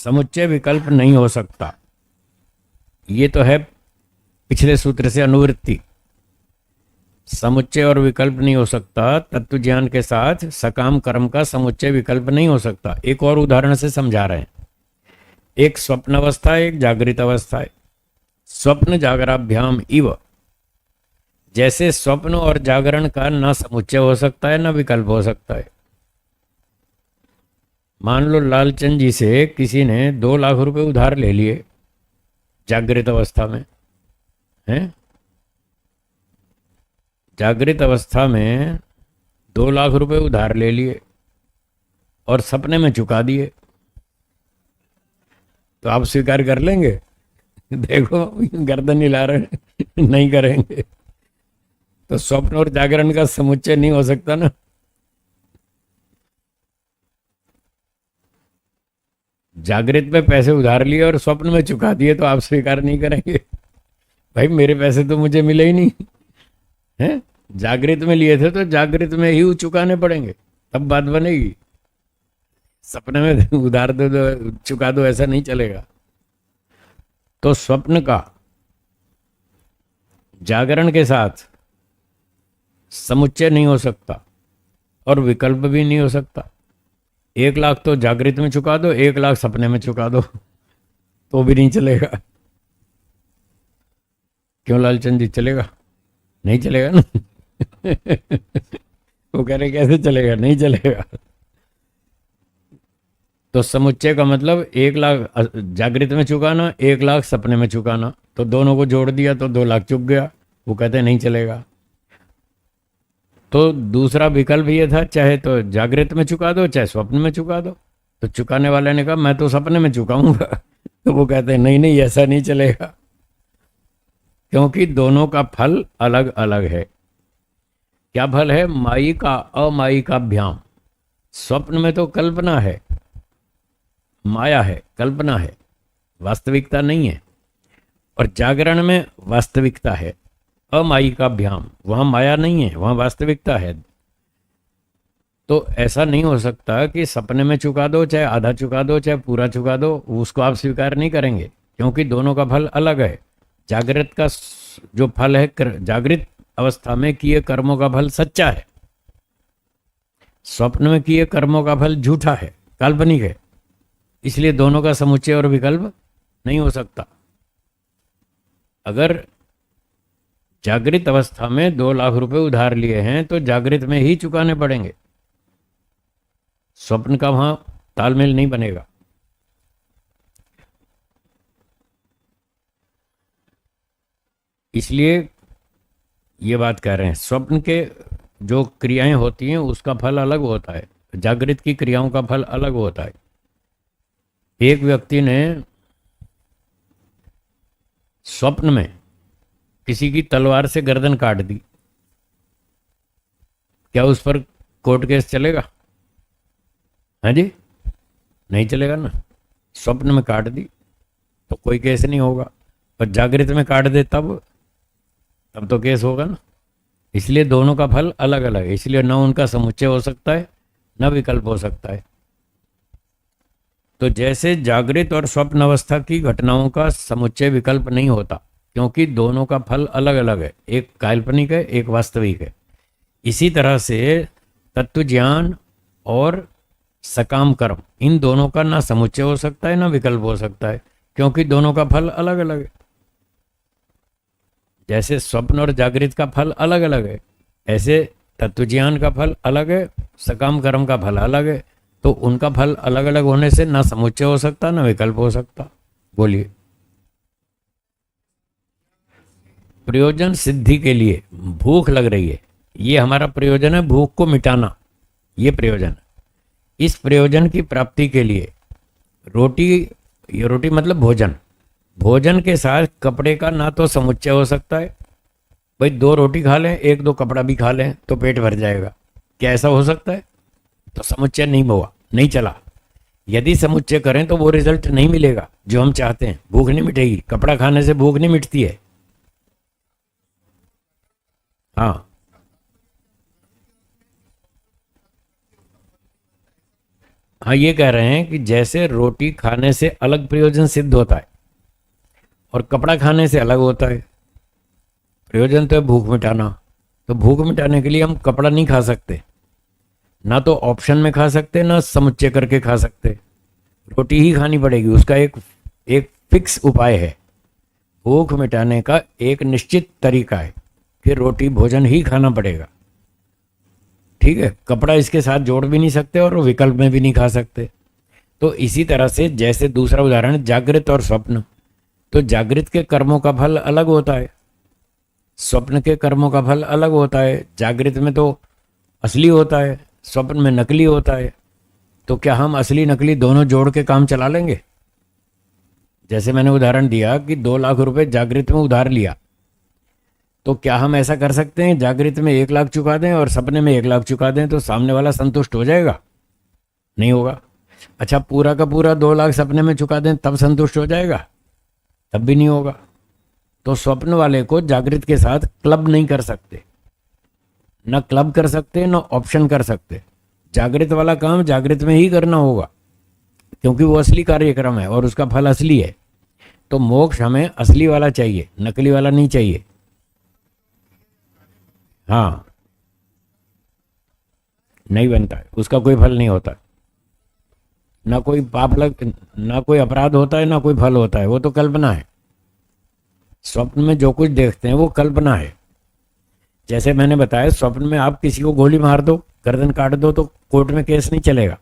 समुच्चय विकल्प नहीं हो सकता। ये तो है पिछले सूत्र से अनुवृत्ति। समुच्चय और विकल्प नहीं हो सकता, तत्व ज्ञान के साथ सकाम कर्म का समुच्चय विकल्प नहीं हो सकता। एक और उदाहरण से समझा रहे हैं। एक स्वप्न अवस्था है, एक जागृत अवस्था है। स्वप्न जागराभ्याम इव, जैसे स्वप्न और जागरण का ना समुच्चय हो सकता है ना विकल्प हो सकता है। मान लो लालचंद जी से किसी ने 2 लाख रुपए उधार ले लिए जागृत अवस्था में, हैं? जागृत अवस्था में 2 लाख रुपए उधार ले लिए और सपने में चुका दिए, तो आप स्वीकार कर लेंगे? देखो गर्दन हिला रहे हैं। नहीं करेंगे। तो स्वप्न और जागरण का समुच्चय नहीं हो सकता ना। जागृत में पैसे उधार लिए और स्वप्न में चुका दिए तो आप स्वीकार नहीं करेंगे? भाई मेरे पैसे तो मुझे मिले ही नहीं हैं। जागृत में लिए थे तो जागृत में ही चुकाने पड़ेंगे, तब बात बनेगी। सपने में उधार दे दो चुका दो, ऐसा नहीं चलेगा। तो स्वप्न का जागरण के साथ समुच्चय नहीं हो सकता और विकल्प भी नहीं हो सकता। 1 लाख तो जागृत में चुका दो, 1 लाख सपने में चुका दो, तो भी नहीं चलेगा। क्यों लालचंद जी, चलेगा? नहीं चलेगा ना। वो कह रहे कैसे चलेगा? नहीं चलेगा। तो समुच्चय का मतलब 1 लाख जागृत में चुकाना, 1 लाख सपने में चुकाना, तो दोनों को जोड़ दिया तो 2 लाख चुक गया। वो कहते नहीं चलेगा। तो दूसरा विकल्प ये था, चाहे तो जागृत में चुका दो चाहे स्वप्न में चुका दो। तो चुकाने वाले ने कहा मैं तो सपने में चुकाऊंगा। तो वो कहते हैं नहीं नहीं, ऐसा नहीं चलेगा, क्योंकि दोनों का फल अलग अलग है। क्या फल है? माई का अमाई का भ्याम। स्वप्न में तो कल्पना है, माया है, कल्पना है, वास्तविकता नहीं है। और जागरण में वास्तविकता है, अमाई का भ्याम। वहां माया नहीं है, वहां वास्तविकता है। तो ऐसा नहीं हो सकता कि सपने में चुका दो चाहे आधा चुका दो चाहे पूरा चुका दो, उसको आप स्वीकार नहीं करेंगे, क्योंकि दोनों का फल अलग है। जागृत का जो फल है, जागृत अवस्था में किए कर्मों का फल सच्चा है। स्वप्न में किए कर्मों का फल झूठा है, काल्पनिक है। इसलिए दोनों का समुच्चय और विकल्प नहीं हो सकता। अगर जागृत अवस्था में 2 लाख रुपए उधार लिए हैं तो जागृत में ही चुकाने पड़ेंगे, स्वप्न का वहां तालमेल नहीं बनेगा। इसलिए ये बात कह रहे हैं, स्वप्न के जो क्रियाएं होती हैं उसका फल अलग होता है, जागृत की क्रियाओं का फल अलग होता है। एक व्यक्ति ने स्वप्न में किसी की तलवार से गर्दन काट दी, क्या उस पर कोर्ट केस चलेगा? हाँ जी, नहीं चलेगा ना। स्वप्न में काट दी तो कोई केस नहीं होगा, पर जागृत में काट दे तब तो केस होगा ना। इसलिए दोनों का फल अलग अलग है, इसलिए न उनका समुच्चय हो सकता है न विकल्प हो सकता है। तो जैसे जागृत और स्वप्न अवस्था की घटनाओं का समुच्चय विकल्प नहीं होता, क्योंकि दोनों का फल अलग अलग है, एक काल्पनिक है एक वास्तविक है। इसी तरह से तत्व ज्ञान और सकाम कर्म, इन दोनों का ना समुच्चय हो सकता है ना विकल्प हो सकता है, क्योंकि दोनों का फल अलग अलग है। जैसे स्वप्न और जागृत का फल अलग अलग है, ऐसे तत्व ज्ञान का फल अलग है, सकाम कर्म का फल अलग है। तो उनका फल अलग अलग होने से ना समुच्चय हो सकता ना विकल्प हो सकता। बोलिए। प्रयोजन सिद्धि के लिए भूख लग रही है, ये हमारा प्रयोजन है, भूख को मिटाना, ये प्रयोजन है। इस प्रयोजन की प्राप्ति के लिए रोटी, ये रोटी मतलब भोजन, भोजन के साथ कपड़े का ना तो समुच्चय हो सकता है। भाई 2 रोटी खा लें 1-2 कपड़ा भी खा लें तो पेट भर जाएगा, क्या ऐसा हो सकता है? तो समुच्चय नहीं हुआ, नहीं चला। यदि समुच्चय करें तो वो रिजल्ट नहीं मिलेगा जो हम चाहते हैं, भूख नहीं मिटेगी। कपड़ा खाने से भूख नहीं मिटती है। हाँ, हाँ, ये कह रहे हैं कि जैसे रोटी खाने से अलग प्रयोजन सिद्ध होता है और कपड़ा खाने से अलग होता है। प्रयोजन तो है भूख मिटाना, तो भूख मिटाने के लिए हम कपड़ा नहीं खा सकते, ना तो ऑप्शन में खा सकते, ना समुच्चय करके खा सकते। रोटी ही खानी पड़ेगी, उसका एक एक फिक्स उपाय है। भूख मिटाने का एक निश्चित तरीका है कि रोटी भोजन ही खाना पड़ेगा। ठीक है, कपड़ा इसके साथ जोड़ भी नहीं सकते और विकल्प में भी नहीं खा सकते। तो इसी तरह से जैसे दूसरा उदाहरण जागृत और स्वप्न, तो जागृत के कर्मों का फल अलग होता है, स्वप्न के कर्मों का फल अलग होता है। जागृत में तो असली होता है, स्वप्न में नकली होता है। तो क्या हम असली नकली दोनों जोड़ के काम चला लेंगे? जैसे मैंने उदाहरण दिया कि 2 लाख रुपए जागृत में उधार लिया, तो क्या हम ऐसा कर सकते हैं जागृत में 1 लाख चुका दें और सपने में 1 लाख चुका दें तो सामने वाला संतुष्ट हो जाएगा? नहीं होगा। अच्छा, पूरा का पूरा 2 लाख सपने में चुका दें तब संतुष्ट हो जाएगा? तब भी नहीं होगा। तो स्वप्न वाले को जागृत के साथ क्लब नहीं कर सकते, ना क्लब कर सकते ना ऑप्शन कर सकते। जागृत वाला काम जागृत में ही करना होगा, क्योंकि वो असली कार्यक्रम है और उसका फल असली है। तो मोक्ष हमें असली वाला चाहिए, नकली वाला नहीं चाहिए। हाँ, नहीं बनता है, उसका कोई फल नहीं होता। ना कोई पाप लग, ना कोई अपराध होता है, ना कोई फल होता है, वो तो कल्पना है। स्वप्न में जो कुछ देखते हैं वो कल्पना है। जैसे मैंने बताया, स्वप्न में आप किसी को गोली मार दो, गर्दन काट दो, तो कोर्ट में केस नहीं चलेगा।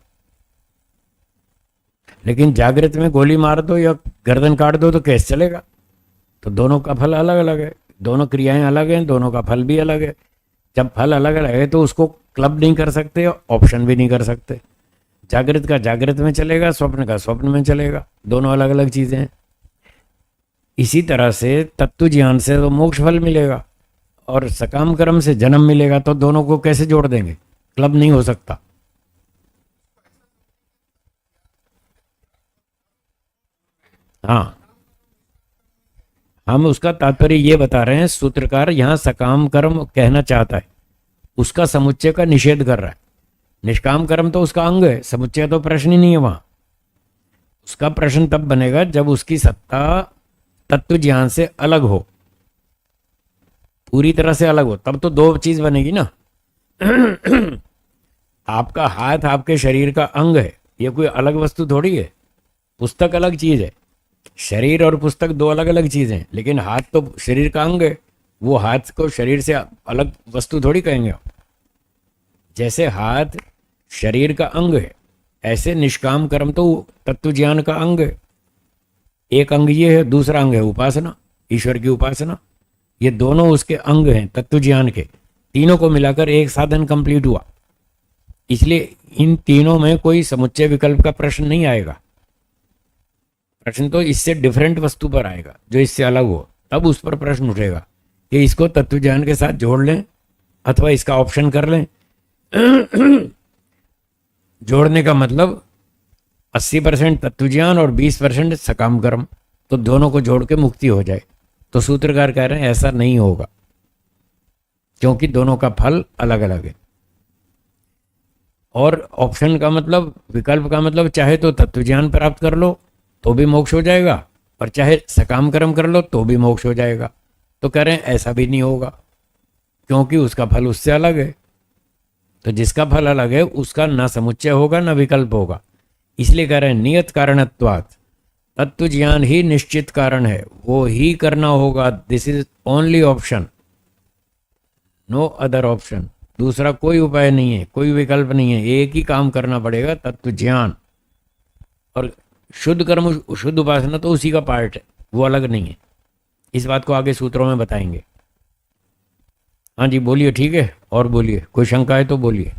लेकिन जागृत में गोली मार दो या गर्दन काट दो तो केस चलेगा। तो दोनों का फल अलग अलग है, दोनों क्रियाएं अलग हैं, दोनों का फल भी अलग है। जब फल अलग अलग है तो उसको क्लब नहीं कर सकते, ऑप्शन भी नहीं कर सकते। जागृत का जागृत में चलेगा, स्वप्न का स्वप्न में चलेगा, दोनों अलग अलग चीजें हैं। इसी तरह से तत्व ज्ञान से तो मोक्ष फल मिलेगा और सकाम कर्म से जन्म मिलेगा, तो दोनों को कैसे जोड़ देंगे? क्लब नहीं हो सकता। हाँ, हम उसका तात्पर्य ये बता रहे हैं, सूत्रकार यहाँ सकाम कर्म कहना चाहता है, उसका समुच्चय का निषेध कर रहा है। निष्काम कर्म तो उसका अंग है, समुच्चय तो प्रश्न ही नहीं है वहां। उसका प्रश्न तब बनेगा जब उसकी सत्ता तत्व ज्ञान से अलग हो, पूरी तरह से अलग हो, तब तो दो चीज बनेगी ना। आपका हाथ आपके शरीर का अंग है, ये कोई अलग वस्तु थोड़ी है। पुस्तक अलग चीज है, शरीर और पुस्तक दो अलग अलग चीजें हैं, लेकिन हाथ तो शरीर का अंग है, वो हाथ को शरीर से अलग वस्तु थोड़ी कहेंगे आप। जैसे हाथ शरीर का अंग है, ऐसे निष्काम कर्म तो तत्व ज्ञान का अंग है। एक अंग ये है, दूसरा अंग है उपासना, ईश्वर की उपासना। ये दोनों उसके अंग हैं तत्व ज्ञान के। तीनों को मिलाकर एक साधन कंप्लीट हुआ। इसलिए इन तीनों में कोई समुच्चय विकल्प का प्रश्न नहीं आएगा। प्रश्न तो इससे डिफरेंट वस्तु पर आएगा, जो इससे अलग हो, तब उस पर प्रश्न उठेगा कि इसको तत्व ज्ञान के साथ जोड़ लें अथवा इसका ऑप्शन कर लें। जोड़ने का मतलब 80% तत्व ज्ञान और 20% सकाम कर्म, तो दोनों को जोड़ के मुक्ति हो जाए। तो सूत्रकार कह रहे हैं ऐसा नहीं होगा, क्योंकि दोनों का फल अलग अलग है। और ऑप्शन का मतलब, विकल्प का मतलब, चाहे तो तत्व ज्ञान प्राप्त कर लो तो भी मोक्ष हो जाएगा, और चाहे सकाम कर्म कर लो तो भी मोक्ष हो जाएगा। तो कह रहे हैं ऐसा भी नहीं होगा, क्योंकि उसका फल उससे अलग है। तो जिसका फल अलग है उसका ना समुच्चय होगा ना विकल्प होगा। इसलिए कह रहे हैं नियत कारणत्वात्, तत्व ज्ञान ही निश्चित कारण है, वो ही करना होगा। This is only option, no other option. दूसरा कोई उपाय नहीं है, कोई विकल्प नहीं है, एक ही काम करना पड़ेगा, तत्व ज्ञान। और शुद्ध कर्म, शुद्ध उपासना तो उसी का पार्ट है, वो अलग नहीं है। इस बात को आगे सूत्रों में बताएंगे। हाँ जी, बोलिए। ठीक है, और बोलिए, कोई शंका है तो बोलिए।